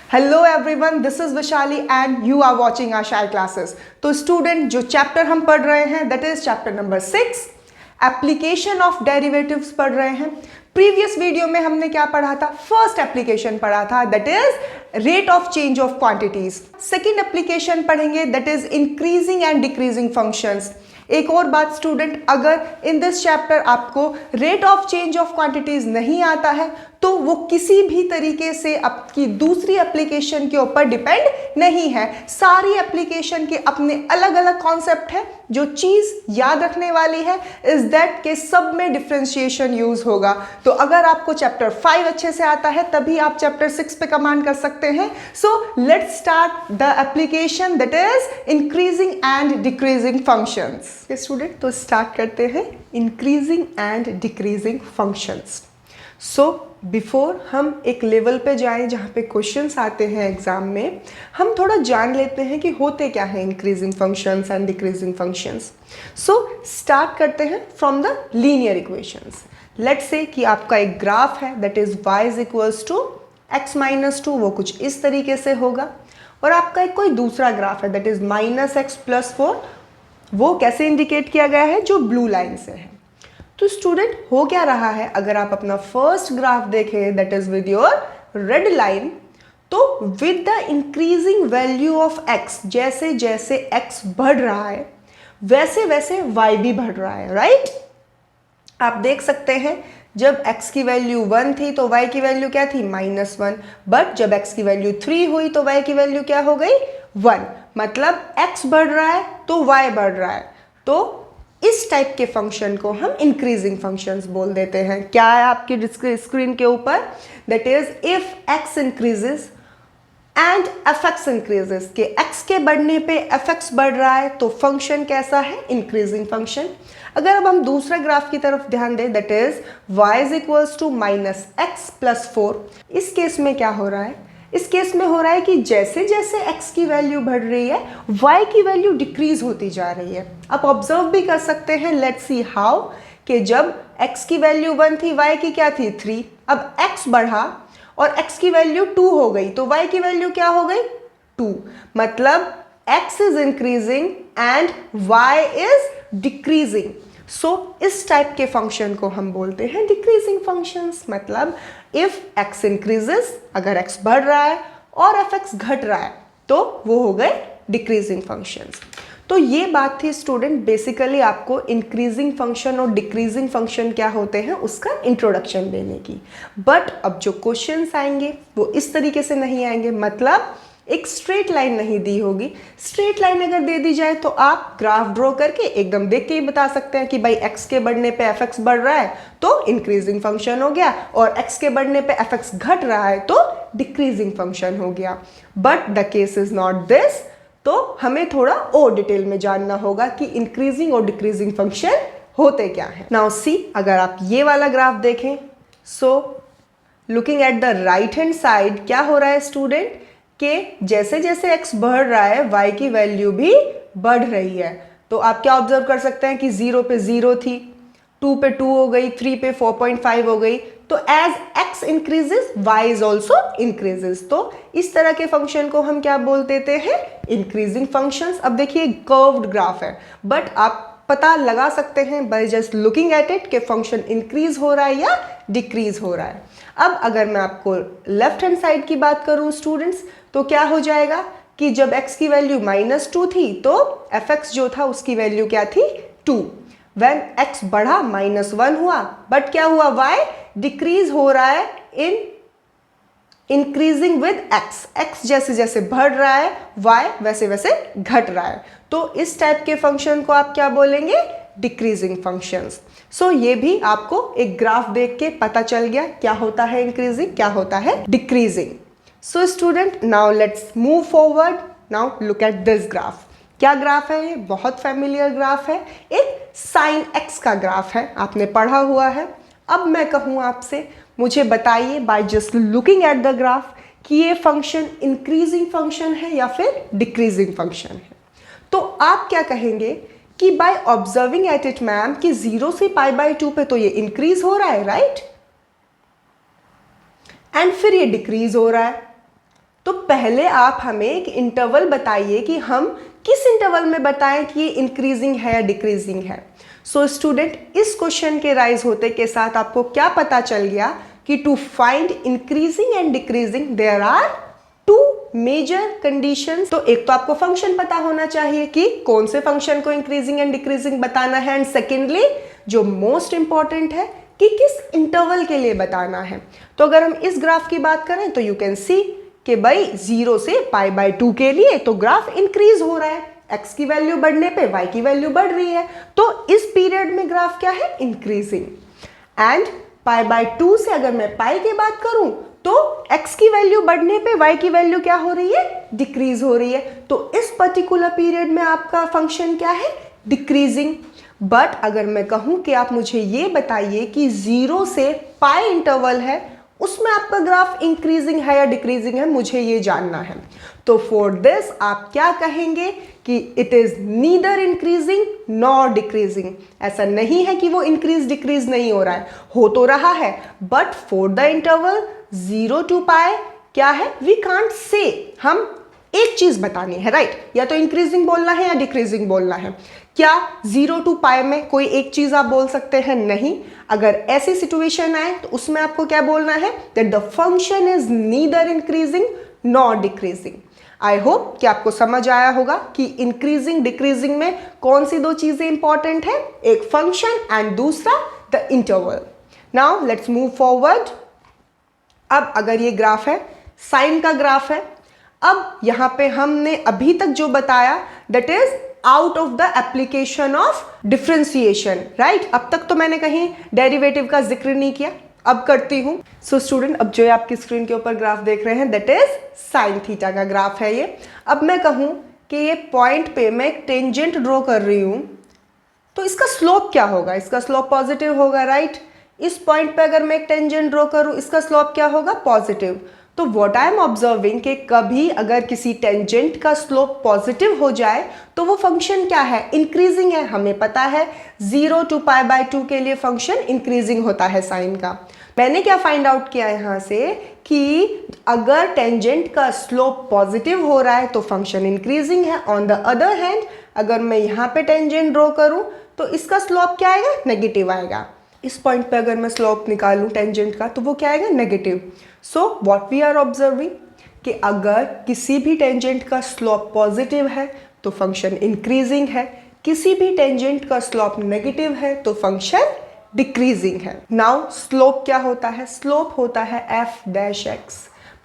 Hello everyone, this is Vishali and you are watching our Shayar classes. तो student, जो chapter हम पढ़ रहे हैं that is chapter number 6, application of derivatives पढ़ रहे हैं। प्रीवियस वीडियो में हमने क्या पढ़ा था? फर्स्ट एप्लीकेशन पढ़ा था that is rate of change of quantities. Second application पढ़ेंगे that is increasing and decreasing functions. एक और बात स्टूडेंट, अगर इन दिस चैप्टर आपको rate of change of quantities नहीं आता है तो वो किसी भी तरीके से आपकी दूसरी एप्लीकेशन के ऊपर डिपेंड नहीं है। सारी एप्लीकेशन के अपने अलग अलग कॉन्सेप्ट है। जो चीज याद रखने वाली है इज दैट के सब में डिफरेंशिएशन यूज होगा। तो अगर आपको चैप्टर 5 अच्छे से आता है तभी आप चैप्टर 6 पे कमांड कर सकते हैं। So let's start the application that is increasing and decreasing functions. Student, तो स्टार्ट करते हैं increasing and decreasing functions. So before हम एक लेवल पे जाएं जहाँ पे क्वेश्चंस आते हैं एग्जाम में, हम थोड़ा जान लेते हैं कि होते क्या है increasing functions and decreasing functions. So start करते हैं from the linear equations. Let's say कि आपका एक ग्राफ है that is y is equals to x minus 2, वो कुछ इस तरीके से होगा। और आपका एक कोई दूसरा ग्राफ है that is minus X plus 4, वो कैसे इंडिकेट किया गया है? जो ब्लू लाइन से है। तो स्टूडेंट, हो क्या रहा है? अगर आप अपना फर्स्ट ग्राफ देखें that is with your red line, तो with the increasing value of x, जैसे जैसे x बढ़ रहा है वैसे वैसे y भी बढ़ रहा है, राइट? आप देख सकते हैं जब x की वैल्यू 1 थी तो y की वैल्यू क्या थी? -1। बट जब x की वैल्यू 3 हुई तो y की वैल्यू क्या हो गई? 1। मतलब x बढ़ रहा है तो y बढ़ रहा है। तो इस टाइप के फंक्शन को हम इंक्रीजिंग फंक्शंस बोल देते हैं। क्या है आपकी स्क्रीन के ऊपर? That is if x increases and fx increases, के x के बढ़ने पे fx बढ़ रहा है तो फंक्शन कैसा है? Increasing function. अगर अब हम दूसरा ग्राफ की तरफ ध्यान दें that is y is equals to minus X plus 4, इस केस में क्या हो रहा है? इस केस में हो रहा है कि जैसे जैसे x की वैल्यू बढ़ रही है y की वैल्यू डिक्रीज होती जा रही है। आप ऑब्जर्व भी कर सकते हैं, लेट्स सी हाउ, कि जब x की वैल्यू 1 थी y की क्या थी? 3। अब x बढ़ा और x की वैल्यू 2 हो गई तो y की वैल्यू क्या हो गई? 2। मतलब x is increasing and y is decreasing. So इस टाइप के फंक्शन को हम बोलते हैं डिक्रीजिंग फंक्शंस। मतलब इफ x इंक्रीजेस, अगर x बढ़ रहा है और fx घट रहा है तो वो हो गए डिक्रीजिंग फंक्शंस। तो ये बात थी स्टूडेंट बेसिकली आपको इंक्रीजिंग फंक्शन और डिक्रीजिंग फंक्शन क्या होते हैं उसका इंट्रोडक्शन देने की। बट अब जो क्वेश्चंस आएंगे वो इस तरीके से नहीं आएंगे, मतलब एक स्ट्रेट लाइन नहीं दी होगी। स्ट्रेट लाइन अगर दे दी जाए तो आप ग्राफ ड्रॉ करके एकदम देख के ही बता सकते हैं कि भाई x के बढ़ने पे fx बढ़ रहा है तो इंक्रीजिंग फंक्शन हो गया, और x के बढ़ने पे fx घट रहा है तो डिक्रीजिंग फंक्शन हो गया। But the case is not this. तो हमें थोड़ा और डिटेल में जानना होगा कि इंक्रीजिंग और डिक्रीजिंग फंक्शन होते क्या है। नाउ सी, अगर आप ये वाला ग्राफ देखें, so looking at the right hand side क्या हो रहा है स्टूडेंट, कि जैसे जैसे x बढ़ रहा है y की वैल्यू भी बढ़ रही है। तो आप क्या ऑब्जर्व कर सकते हैं कि 0 पे 0 थी, 2 पे 2 हो गई, 3 पे 4.5 हो गई। तो as x increases y is also increases. तो इस तरह के फंक्शन को हम क्या बोल देते हैं? Increasing functions. अब देखिए कर्व्ड ग्राफ है बट आप पता लगा सकते हैं by just looking at it कि फंक्शन इंक्रीज हो रहा है या डिक्रीज हो रहा है। अब अगर मैं आपको लेफ्ट हैंड साइड की बात करूं स्टूडेंट्स, तो क्या हो जाएगा कि जब x की वैल्यू -2 थी तो fx जो था उसकी वैल्यू क्या थी? 2। व्हेन x बढ़ा -1 हुआ, बट क्या हुआ? y डिक्रीज हो रहा है इन इंक्रीजिंग विद x जैसे जैसे बढ़ रहा है y वैसे वैसे घट रहा है। तो इस टाइप के फंक्शन को आप क्या बोलेंगे? Decreasing functions. सो ये भी आपको एक ग्राफ देख के पता चल गया क्या होता है इंक्रीजिंग, क्या होता है decreasing. So student, now let's move forward. Now look at this graph. क्या ग्राफ है ये? बहुत फैमिलियर ग्राफ है, एक साइन x का ग्राफ है, आपने पढ़ा हुआ है। अब मैं कहूँ आपसे, मुझे बताइए by just looking at the graph कि ये फंक्शन इंक्रीजिंग फंक्शन है या फिर डिक्रीजिंग फंक्शन है। तो आप क्या कहेंगे कि by observing at it ma'am कि 0 से π/2 पे तो ये इंक्रीज हो रहा है, राइट? एंड फिर ये डिक्रीज हो रहा है। तो पहले आप हमें एक इंटरवल बताइए कि हम किस इंटरवल में बताएं कि ये इंक्रीजिंग है या डिक्रीजिंग है। सो स्टूडेंट, इस क्वेश्चन के राइज होते के साथ आपको क्या पता चल गया कि to find increasing and decreasing there are two major condition. तो एक तो आपको फंक्शन पता होना चाहिए कि कौन से फंक्शन को इंक्रीजिंग एंड डिक्रीजिंग बताना है, एंड सेकेंडली जो मोस्ट इंपॉर्टेंट है कि किस इंटरवल के लिए बताना है। तो अगर हम इस ग्राफ की बात करें तो यू कैन सी कि भाई 0 से π/2 के लिए तो ग्राफ इंक्रीज हो रहा है, x की वैल्यू बढ़ने पे y की वैल्यू बढ़ रही है, तो इस पीरियड में ग्राफ क्या है, इंक्रीजिंग। एंड π/2 से अगर मैं पाई की बात करूं तो x की वैल्यू बढ़ने पे y की वैल्यू क्या हो रही है, डिक्रीज हो रही है। तो इस पर्टिकुलर पीरियड में आपका फंक्शन क्या है, डिक्रीजिंग। बट अगर मैं कहूं कि आप मुझे ये बताइए कि 0 से π इंटरवल है, उसमें आपका ग्राफ इंक्रीजिंग है या डिक्रीजिंग है, मुझे ये जानना है। तो फॉर दिस आप क्या कहेंगे कि it is neither increasing nor decreasing. ऐसा नहीं है कि वो इंक्रीज डिक्रीज नहीं हो रहा है, हो तो रहा है, but for the interval 0 to π क्या है, वी कांट से। हम एक चीज बतानी है, राइट, या तो इंक्रीजिंग बोलना है या डिक्रीजिंग बोलना है। क्या 0 to π में कोई एक चीज आप बोल सकते हैं, नहीं। अगर ऐसी सिचुएशन आए तो उसमें आपको क्या बोलना है, that the function is neither increasing nor decreasing. I hope कि आपको समझ आया होगा कि इंक्रीजिंग डिक्रीजिंग में कौन सी दो चीजें इंपॉर्टेंट है, एक फंक्शन एंड दूसरा the interval. Now let's move forward. अब अगर ये ग्राफ है, साइन का ग्राफ है, अब यहां पे हमने अभी तक जो बताया that is out of the application of differentiation, right. अब तक तो मैंने कहीं डेरिवेटिव का जिक्र नहीं किया, अब करती हूं। सो स्टूडेंट, अब जो आपकी स्क्रीन के ऊपर ग्राफ देख रहे हैं दैट इज साइन थीटा का ग्राफ है ये। अब मैं कहूं कि ये पॉइंट पे मैं एक टेंजेंट ड्रॉ कर रही हूं, तो इसका स्लोप क्या होगा, इसका स्लोप पॉजिटिव होगा, राइट। इस पॉइंट पे अगर मैं एक टेंजेंट ड्रॉ करूं, इसका स्लोप क्या होगा, पॉजिटिव। तो व्हाट आई एम ऑब्जर्विंग कि कभी अगर किसी टेंजेंट का स्लोप पॉजिटिव हो जाए तो वो फंक्शन क्या है, इंक्रीजिंग है। हमें पता है 0 to π/2 के लिए फंक्शन इंक्रीजिंग होता है साइन का। मैंने क्या फाइंड आउट किया यहाँ से कि अगर टेंजेंट का स्लोप पॉजिटिव हो रहा है तो फंक्शन इंक्रीजिंग है। ऑन द अदर हैंड अगर मैं यहाँ पे टेंजेंट ड्रॉ करूँ तो इसका स्लोप क्या आएगा, नेगेटिव आएगा। इस पॉइंट पे अगर मैं स्लोप निकालूं टेंजेंट का तो वो क्या आएगा, negative. So what we are observing कि अगर किसी भी टेंजेंट का स्लोप पॉजिटिव है तो फंक्शन इंक्रीजिंग है, किसी भी टेंजेंट का स्लोप नेगेटिव है तो फंक्शन डिक्रीजिंग है। नाउ स्लोप क्या होता है, स्लोप होता है f'(x),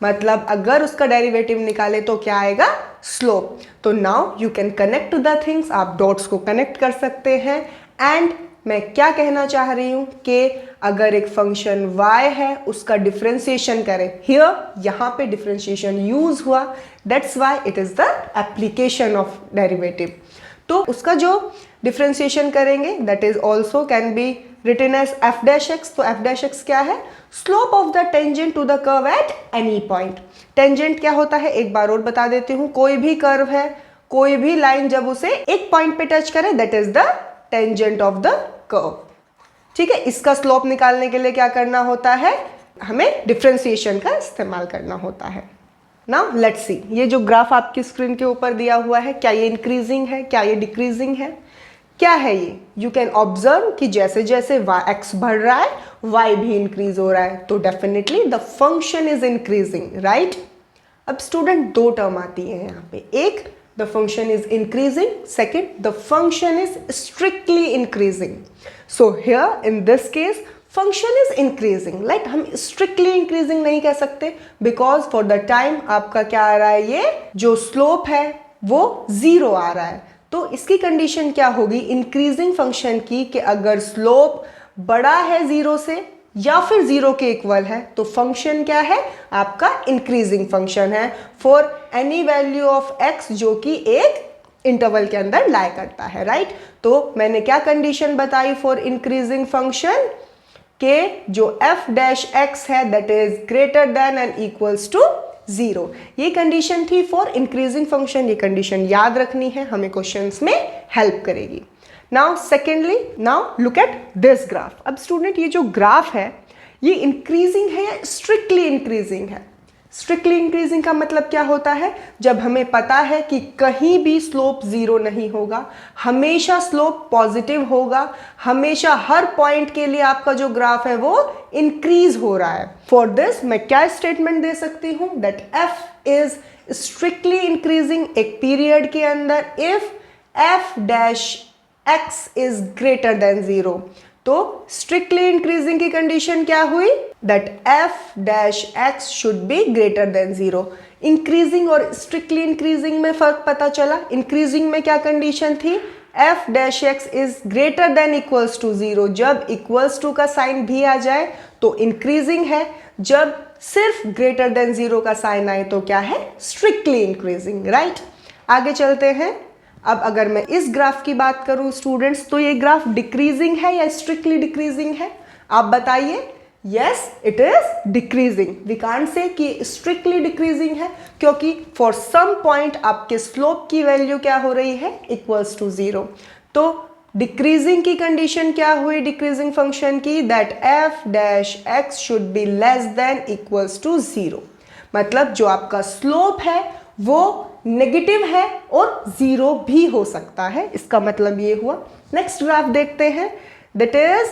मतलब अगर उसका डेरिवेटिव निकाले तो क्या आएगा, स्लोप। तो now you can connect the things, आप डॉट्स को कनेक्ट कर सकते हैं। एंड मैं क्या कहना चाह रही हूं कि अगर एक फंक्शन y है उसका डिफरेंशिएशन करें, हियर यहाँ पे डिफरेंशिएशन यूज हुआ, that's why it is the application of derivative. तो उसका जो डिफरेंशिएशन करेंगे that is also can be written as f'(x). तो f'(x) क्या है, slope of the tangent to the curve at any point. Tangent क्या होता है, एक बार और बता देती हूँ, कोई भी कर्व है, कोई भी लाइन जब उसे एक पॉइंट पे टच करे that is the tangent of the curve. ठीक है, इसका स्लोप निकालने के लिए क्या करना होता है, हमें डिफरेंशिएशन का इस्तेमाल करना होता है। नाउ लेट्स सी, ये जो ग्राफ आपकी स्क्रीन के ऊपर दिया हुआ है, क्या ये इंक्रीजिंग है, क्या ये डिक्रीजिंग है, क्या है ये। यू कैन ऑब्जर्व कि जैसे जैसे x बढ़ रहा है y भी इंक्रीज हो रहा है, तो definitely the function is increasing, right. अब स्टूडेंट दो टर्म आती है यहाँ पे, एक the function is increasing, second the function is strictly increasing. So here in this case function is increasing, like हम strictly increasing नहीं कह सकते because for the time आपका क्या आ रहा है, ये जो slope है वो 0 आ रहा है। तो इसकी कंडीशन क्या होगी इंक्रीजिंग फंक्शन की कि अगर स्लोप बड़ा है 0 से या फिर 0 के इक्वल है तो फंक्शन क्या है, आपका इंक्रीजिंग फंक्शन है for any value of x जो कि एक इंटरवल के अंदर लाई करता है, राइट। तो मैंने क्या कंडीशन बताई फॉर इंक्रीजिंग फंक्शन के जो f'(x) है that is greater than and equals to 0। ये कंडीशन थी फॉर इंक्रीजिंग फंक्शन। ये कंडीशन याद रखनी है, हमें क्वेश्चंस में हेल्प करेगी। Now secondly, now look at this graph. अब स्टूडेंट ये जो ग्राफ है ये इंक्रीजिंग है या स्ट्रिक्टली इंक्रीजिंग है। स्ट्रिक्टली इंक्रीजिंग का मतलब क्या होता है? जब हमें पता है कि कहीं भी स्लोप जीरो नहीं होगा, हमेशा स्लोप पॉजिटिव होगा, हमेशा हर पॉइंट के लिए आपका जो ग्राफ है वो इंक्रीज हो रहा है। फॉर दिस मैं क्या स्टेटमेंट दे सकती हूं? That F is strictly increasing एक पीरियड के अंदर if F dash X is greater than zero. तो स्ट्रिक्टली इंक्रीजिंग की कंडीशन क्या हुई? That F dash X should be greater than zero. Increasing और स्ट्रिक्टली इंक्रीजिंग में फर्क पता चला। इंक्रीजिंग में क्या कंडीशन थी? F dash X is greater than equals to zero. जब इक्वल्स टू का साइन भी आ जाए तो इंक्रीजिंग है, जब सिर्फ ग्रेटर देन जीरो का साइन आए तो क्या है? Strictly increasing, right. आगे चलते हैं। अब अगर मैं इस ग्राफ की बात करूं स्टूडेंट्स, तो ये ग्राफ डिक्रीजिंग है या स्ट्रिक्टली डिक्रीजिंग है? आप बताइए। Yes, it is decreasing. We can't say कि स्ट्रिक्टली डिक्रीजिंग है, क्योंकि फॉर सम पॉइंट आपके स्लोप की वैल्यू क्या हो रही है? Equals to zero. तो डिक्रीजिंग की कंडीशन क्या हुई डिक्रीजिंग फंक्शन की? That F dash X should be less than equals to zero. मतलब जो आपका स्लोप है वो नेगेटिव है और जीरो भी हो सकता है, इसका मतलब ये हुआ। नेक्स्ट ग्राफ देखते हैं, दैट इज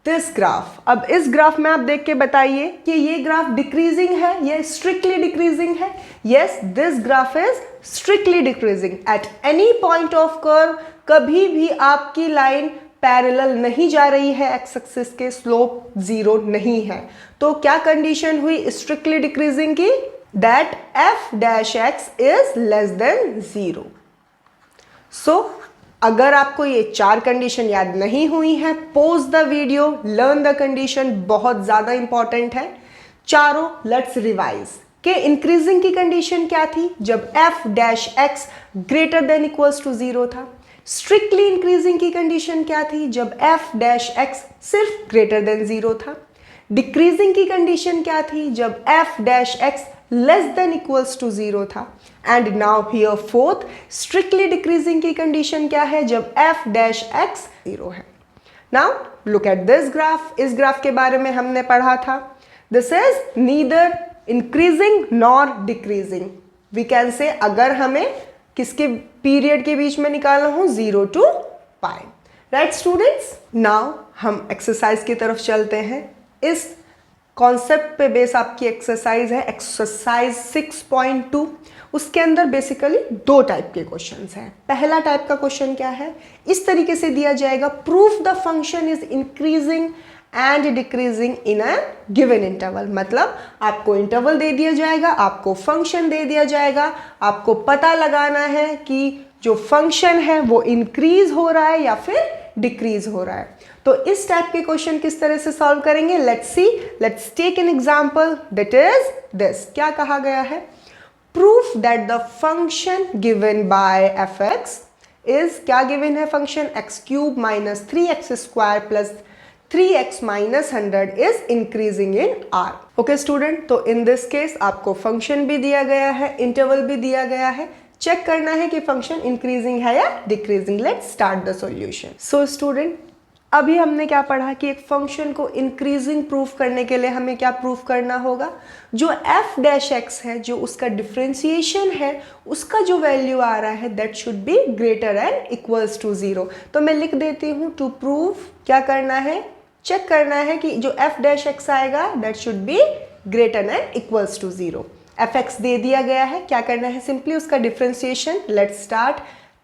दिस ग्राफ। अब इस ग्राफ में आप देख के बताइए कि ये ग्राफ डिक्रीजिंग है या स्ट्रिक्टली डिक्रीजिंग है? Yes, this graph is strictly decreasing. Eight any point of curve कभी भी आपकी लाइन पैरेलल नहीं जा रही है एक्स एक्सिस के, स्लोप जीरो नहीं है। तो क्या कंडीशन हुई स्ट्रिक्टली डिक्रीजिंग की? that f dash x is less than zero. So अगर आपको ये चार कंडीशन याद नहीं हुई है, pause the video, learn the condition, बहुत ज्यादा इंपॉर्टेंट है चारों। लेट्स रिवाइज के इंक्रीजिंग की कंडीशन क्या थी? जब f dash x greater than equals to zero था। स्ट्रिक्टली इंक्रीजिंग की कंडीशन क्या थी? जब f डैश x सिर्फ ग्रेटर देन जीरो था। डिक्रीजिंग की कंडीशन क्या थी? जब f dash x less than equals to zero था। And now here fourth strictly decreasing की कंडीशन क्या है? जब f डैश x जीरो है। Now look at this graph. इस ग्राफ के बारे में हमने पढ़ा था, this is neither increasing nor decreasing. We can say अगर हमें किसके पीरियड के बीच में निकालना हो, zero to pi, right students. Now हम एक्सरसाइज की तरफ चलते हैं। इस कॉन्सेप्ट पे बेस आपकी एक्सरसाइज है, एक्सरसाइज 6.2। उसके अंदर बेसिकली दो टाइप के क्वेश्चंस हैं। पहला टाइप का क्वेश्चन क्या है? इस तरीके से दिया जाएगा, proof the function is increasing and decreasing in a given interval. मतलब आपको इंटरवल दे दिया जाएगा, आपको फंक्शन दे दिया जाएगा, आपको पता लगाना है कि जो फंक्शन है वो इंक्रीज हो रहा है या फिर डिक्रीज हो रहा है। तो इस टाइप के क्वेश्चन किस तरह से सॉल्व करेंगे? Let's see, let's take an example, that is this. क्या कहा गया है? Proof that the function given by F X is, क्या गिवन है function? X cube minus 3x square plus 3x minus 100 is increasing in R. Okay student, तो in this case आपको function भी दिया गया है, इंटरवल भी दिया गया है, चेक करना है कि फंक्शन इंक्रीजिंग है या decreasing. Let's start the solution. So student, अभी हमने क्या पढ़ा कि एक फंक्शन को इंक्रीजिंग प्रूफ करने के लिए हमें क्या प्रूफ करना होगा? जो f डैश x है, जो उसका डिफरेंशिएशन है, उसका जो वैल्यू आ रहा है that should be greater and equals to zero. तो मैं लिख देती हूँ, टू प्रूफ क्या करना है? चेक करना है कि जो f डैश x आएगा that should be greater and equals to zero. F x दे दिया गया है, क्या करना है? सिंपली उसका differentiation. Let's start.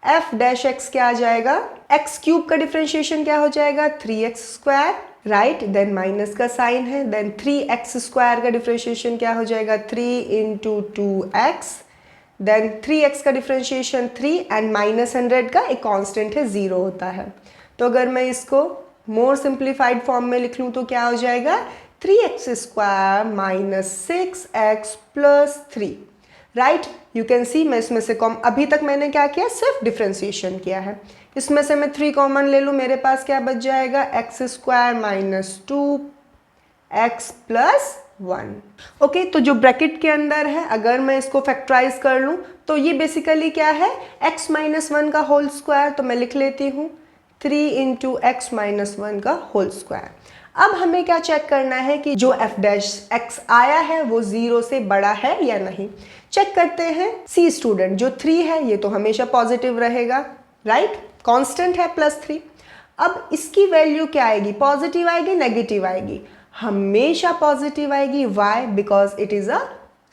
F dash x क्या आ जाएगा? एक्स क्यूब का डिफरेंशिएशन क्या हो जाएगा? 3x square, right. Then minus का साइन है, देन 3x स्क्वायर का डिफरेंशिएशन क्या हो जाएगा? 3 इंटू 2x, देन 3x का डिफरेंशिएशन 3 एंड माइनस 100 का एक कांस्टेंट है, 0 होता है। तो अगर मैं इसको मोर सिंप्लीफाइड फॉर्म में लिख लूँ तो क्या हो जाएगा? 3x square minus 6x plus 3, right. You can see, मैं इसमें से कॉम, अभी तक मैंने क्या किया? सिर्फ डिफरेंशिएशन किया है। इसमें से मैं 3 कॉमन ले लूँ, मेरे पास क्या बच जाएगा? X square minus 2x plus 1। Okay, तो जो ब्रैकेट के अंदर है अगर मैं इसको फैक्टराइज कर लूँ तो ये बेसिकली क्या है? x माइनस 1 का होल स्क्वायर। तो मैं लिख लेती हूँ 3 इंटू एक्स माइनस 1 का होल स्क्वायर। अब हमें क्या चेक करना है कि जो f डैश x आया है वो 0 से बड़ा है या नहीं। चेक करते हैं। सी स्टूडेंट, जो 3 है ये तो हमेशा पॉजिटिव रहेगा, राइट, कांस्टेंट है +3। अब इसकी वैल्यू क्या आएगी, पॉजिटिव आएगी नेगेटिव आएगी, हमेशा पॉजिटिव आएगी। Why? Because it is a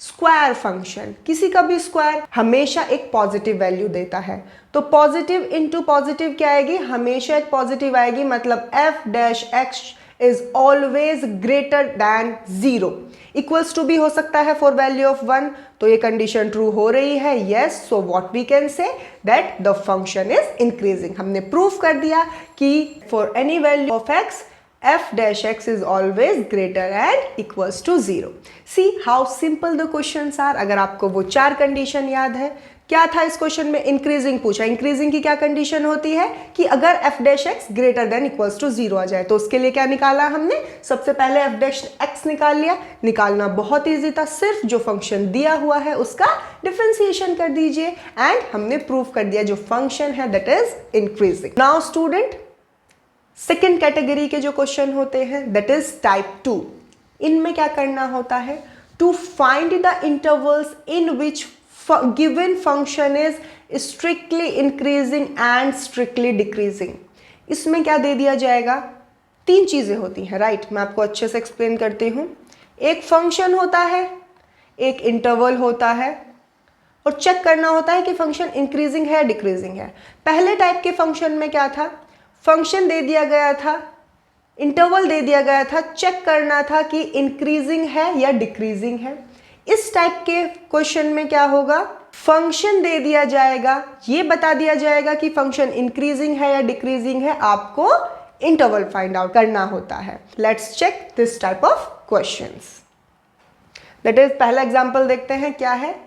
square function. किसी का भी स्क्वायर हमेशा एक पॉजिटिव वैल्यू देता है, तो पॉजिटिव इंटू पॉजिटिव क्या आएगी, हमेशा एक पॉजिटिव आएगी, मतलब f dash x is always greater than 0। Equals to भी हो सकता है फॉर वैल्यू ऑफ 1, तो ये कंडीशन ट्रू हो रही है, yes. So what we can say that the function is increasing. हमने प्रूफ कर दिया कि for any value of x f dash x is always greater and equals to 0. See how simple the questions are. अगर आपको वो 4 condition याद है, क्या था इस क्वेश्चन में, इंक्रीजिंग पूछा। इंक्रीजिंग की क्या कंडीशन होती है कि अगर f dash x greater than equals to 0 आ जाए, तो उसके लिए क्या निकाला हमने, सबसे पहले f डैश x निकाल लिया। निकालना बहुत ईजी था, सिर्फ जो फंक्शन दिया हुआ है उसका डिफरेंशिएशन कर दीजिए, एंड हमने प्रूव कर दिया जो फंक्शन है that is increasing. Now student, second category के जो क्वेश्चन होते हैं दैट इज टाइप 2। इनमें क्या करना होता है, to find the intervals in which given function is strictly increasing and strictly decreasing. इसमें क्या दे दिया जाएगा, 3 चीजें होती हैं, राइट। मैं आपको अच्छे से एक्सप्लेन करती हूं। एक फंक्शन होता है, एक इंटरवल होता है, और चेक करना होता है कि फंक्शन इंक्रीजिंग है डिक्रीजिंग है। पहले टाइप के फंक्शन में क्या था, फंक्शन दे दिया गया था, इंटरवल दे दिया गया था, चेक करना था कि इंक्रीजिंग है या डिक्रीजिंग है। इस टाइप के क्वेश्चन में क्या होगा, फंक्शन दे दिया जाएगा, ये बता दिया जाएगा कि फंक्शन इंक्रीजिंग है या डिक्रीजिंग है, आपको इंटरवल फाइंड आउट करना होता है। Let's check this type of questions. That is, पहला एग्जांपल देखते हैं क्या है।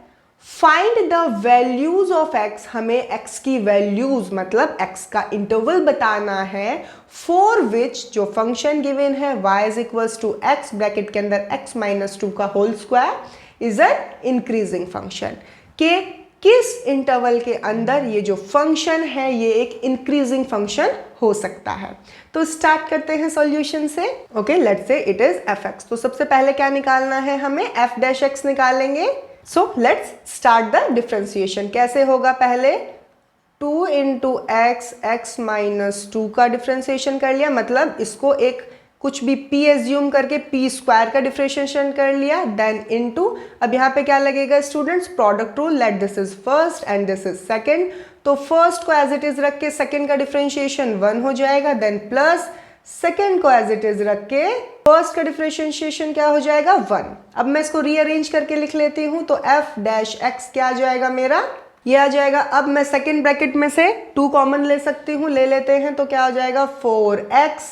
Find the values of x, हमें x की वैल्यूज मतलब x का इंटरवल बताना है, फॉर विच जो फंक्शन गिवन है y is equals to x bracket के अंदर x माइनस 2 का whole square is an increasing function, के किस इंटरवल के अंदर ये जो फंक्शन है ये एक इंक्रीजिंग फंक्शन हो सकता है। तो स्टार्ट करते हैं सॉल्यूशन से। Okay, let's say it is fx। तो सबसे पहले क्या निकालना है हमें, f डैश x निकालेंगे। So let's start the differentiation. कैसे होगा, पहले 2 इंटू एक्स, एक्स माइनस 2 का डिफ्रेंसिएशन कर लिया, मतलब इसको एक कुछ भी p एज्यूम करके p स्क्वायर का डिफ्रेंसिएशन कर लिया, देन इनटू, अब यहाँ पे क्या लगेगा students, product rule, let this is first and this is second. तो फर्स्ट को एज इट इज रख के सेकंड का डिफ्रेंशिएशन 1 हो जाएगा, देन प्लस सेकंड को एज इट इज रख के फर्स्ट का डिफरेंशिएशन क्या हो जाएगा, 1। अब मैं इसको रीअरेंज करके लिख लेती हूं, तो f डैश x क्या आ जाएगा मेरा, ये आ जाएगा। अब मैं सेकंड ब्रैकेट में से 2 कॉमन ले सकती हूं, ले लेते हैं, तो क्या हो जाएगा 4x,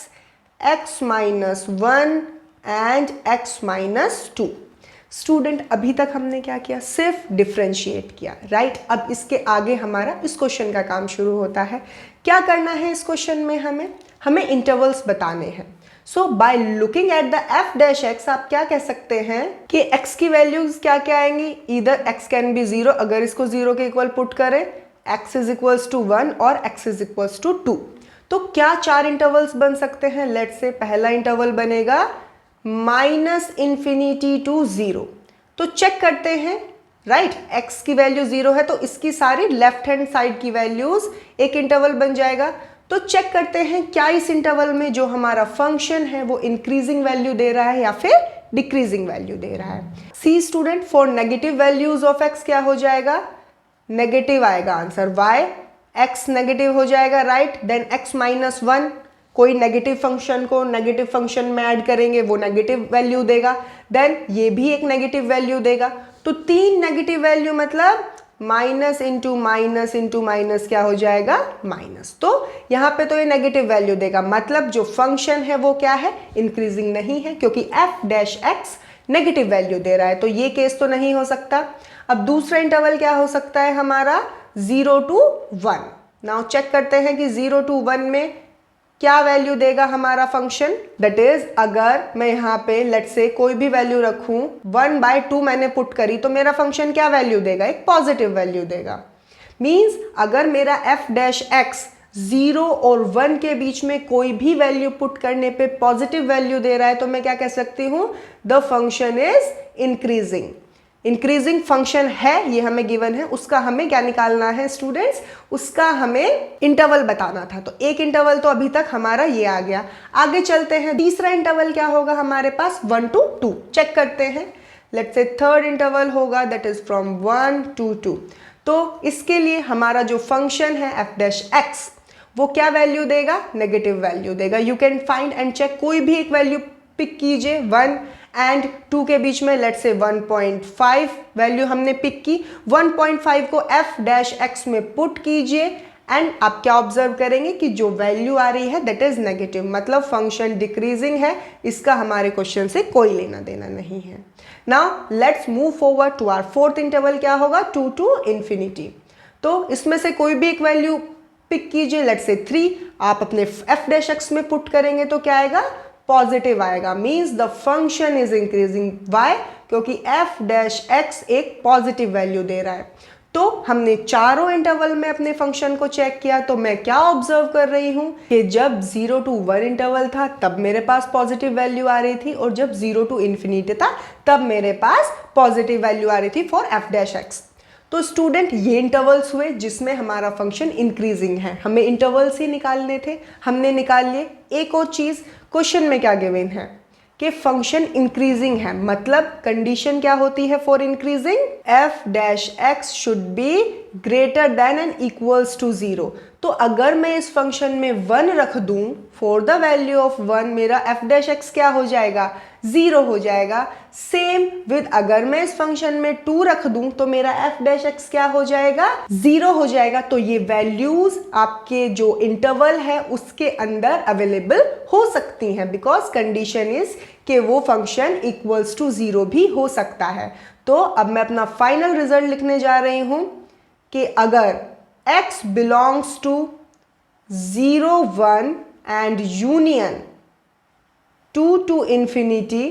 x minus 1 and x minus 2। Student, अभी तक हमने क्या किया, सिर्फ डिफरेंशिएट किया, राइट। अब इसके आगे हमारा इस क्वेश्चन का काम शुरू होता है। क्या करना है इस क्वेश्चन में, हमें इंटरवल्स बताने हैं। So by looking at the f dash x आप क्या कह सकते हैं कि x की वैल्यूज क्या क्या आएंगी, इधर x कैन बी 0, अगर इसको 0 के इक्वल पुट करें, x इज इक्वल्स टू 1 और x इज इक्वल्स टू 2। तो क्या 4 इंटरवल्स बन सकते हैं, लेट्स से पहला इंटरवल बनेगा -∞ टू 0। तो चेक करते हैं, राइट, x की वैल्यू 0 है तो इसकी सारी लेफ्ट हैंड साइड की वैल्यूज एक इंटरवल बन जाएगा। तो चेक करते हैं क्या इस इंटरवल में जो हमारा फंक्शन है वो इंक्रीजिंग वैल्यू दे रहा है या फिर डिक्रीजिंग वैल्यू दे रहा है। See student, for negative values of x क्या हो जाएगा, नेगेटिव आएगा आंसर, y x नेगेटिव हो जाएगा, राइट। देन x माइनस 1, कोई नेगेटिव फंक्शन को नेगेटिव फंक्शन में ऐड करेंगे वो नेगेटिव वैल्यू देगा, देन ये भी एक नेगेटिव वैल्यू देगा। तो 3 नेगेटिव वैल्यू मतलब माइनस इंटू माइनस क्या हो जाएगा, माइनस। तो यहाँ पे तो ये नेगेटिव वैल्यू देगा, मतलब जो फंक्शन है वो क्या है, इंक्रीजिंग नहीं है, क्योंकि f dash x negative value दे रहा है, तो ये केस तो नहीं हो सकता। अब दूसरा इंटरवल क्या हो सकता है हमारा, 0 टू 1। नाउ चेक करते हैं कि 0 टू 1 में क्या वैल्यू देगा हमारा फंक्शन, दैट इज, अगर मैं यहाँ पे लेट्स से कोई भी वैल्यू रखूं, 1/2 मैंने पुट करी, तो मेरा फंक्शन क्या वैल्यू देगा, एक पॉजिटिव वैल्यू देगा। मींस अगर मेरा f डैश x 0 और 1 के बीच में कोई भी वैल्यू पुट करने पे पॉजिटिव वैल्यू दे रहा है तो मैं क्या कह सकती हूँ, the function is increasing. Increasing function है, ये हमें गिवन है, उसका हमें क्या निकालना है स्टूडेंट्स, उसका हमें इंटरवल बताना था। तो एक इंटरवल तो अभी तक हमारा ये आ गया। आगे चलते हैं, तीसरा इंटरवल क्या होगा हमारे पास, 1 to 2। चेक करते हैं, लेट्स से थर्ड इंटरवल होगा दैट इज फ्रॉम 1 to 2। तो इसके लिए हमारा जो फंक्शन है एफ डैश एक्स वो क्या वैल्यू देगा, नेगेटिव वैल्यू देगा। You can find and check, कोई भी एक वैल्यू पिक कीजिए 1 एंड 2 के बीच में, लेट्स से 1.5 वैल्यू हमने पिक की। 1.5 को एफ डैश एक्स में पुट कीजिए एंड आप क्या ऑब्जर्व करेंगे कि जो वैल्यू आ रही है दैट इज नेगेटिव, मतलब फंक्शन डिक्रीजिंग है। इसका हमारे क्वेश्चन से कोई लेना देना नहीं है। Now let's move forward to our fourth interval, क्या होगा 2 to infinity। तो इसमें से कोई भी एक वैल्यू पिक कीजिए, लेट्स से 3, आप अपने एफ डैश एक्स में पुट करेंगे तो क्या आएगा, पॉजिटिव आएगा, means the function is increasing. Why, क्योंकि एफ डैश एक्स एक पॉजिटिव वैल्यू दे रहा है। तो हमने चारों इंटरवल में अपने फंक्शन को चेक किया, तो मैं क्या ऑब्जर्व कर रही हूं कि जब 0 to 1 इंटरवल था तब मेरे पास पॉजिटिव वैल्यू आ रही थी, और जब 0 to infinity था तब मेरे पास पॉजिटिव वैल्यू आ रही थी फॉर एफ डैश एक्स। तो स्टूडेंट ये इंटरवल्स हुए जिसमें हमारा फंक्शन इंक्रीजिंग है, हमें इंटरवल्स ही निकालने थे, हमने निकाल लिए। एक और चीज, क्वेश्चन में क्या गिवन है कि फंक्शन इंक्रीजिंग है, मतलब कंडीशन क्या होती है for increasing, F dash X should be greater than and equals to 0। तो अगर मैं इस फंक्शन में 1 रख दूं, फॉर द वैल्यू ऑफ 1 मेरा एफ डैश एक्स क्या हो जाएगा, 0 हो जाएगा। सेम विद अगर मैं इस फंक्शन में 2 रख दूं तो मेरा एफ डैश एक्स क्या हो जाएगा, 0 हो जाएगा। तो ये वैल्यूज आपके जो इंटरवल है उसके अंदर अवेलेबल हो सकती हैं, बिकॉज कंडीशन इज कि वो फंक्शन इक्वल्स टू 0 भी हो सकता है। तो अब मैं अपना फाइनल रिजल्ट लिखने जा रही हूं कि अगर x belongs to 0, 1 and union 2 to infinity,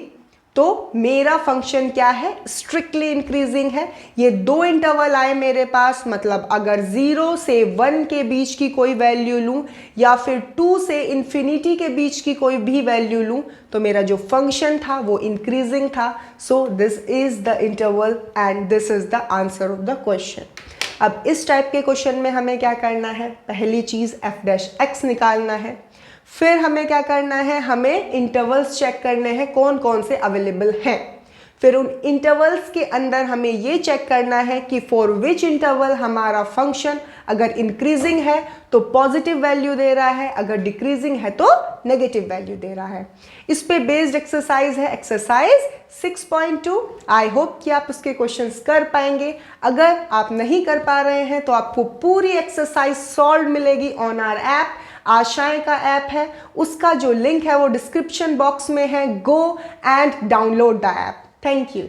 तो मेरा फंक्शन क्या है, स्ट्रिक्टली इंक्रीजिंग है। ये 2 इंटरवल आए मेरे पास, मतलब अगर 0 से 1 के बीच की कोई वैल्यू लूं या फिर 2 से इन्फिनिटी के बीच की कोई भी वैल्यू लूं तो मेरा जो फंक्शन था वो इंक्रीजिंग था। So this is the interval and this is the answer of the question. अब इस टाइप के क्वेश्चन में हमें क्या करना है, पहली चीज एफ डैश एक्स निकालना है, फिर हमें क्या करना है, हमें इंटरवल्स चेक करने हैं कौन कौन से अवेलेबल हैं। फिर उन इंटरवल्स के अंदर हमें ये चेक करना है कि फॉर विच इंटरवल हमारा फंक्शन अगर इंक्रीजिंग है तो पॉजिटिव वैल्यू दे रहा है, अगर डिक्रीजिंग है तो नेगेटिव वैल्यू दे रहा है। इस पे बेस्ड एक्सरसाइज है एक्सरसाइज 6.2। आई होप कि आप उसके क्वेश्चंस कर पाएंगे। अगर आप नहीं कर पा रहे हैं तो आपको पूरी एक्सरसाइज सॉल्व मिलेगी ऑन आवर ऐप। आशाएं का ऐप है, उसका जो लिंक है वो डिस्क्रिप्शन बॉक्स में है। Go and download the app. Thank you.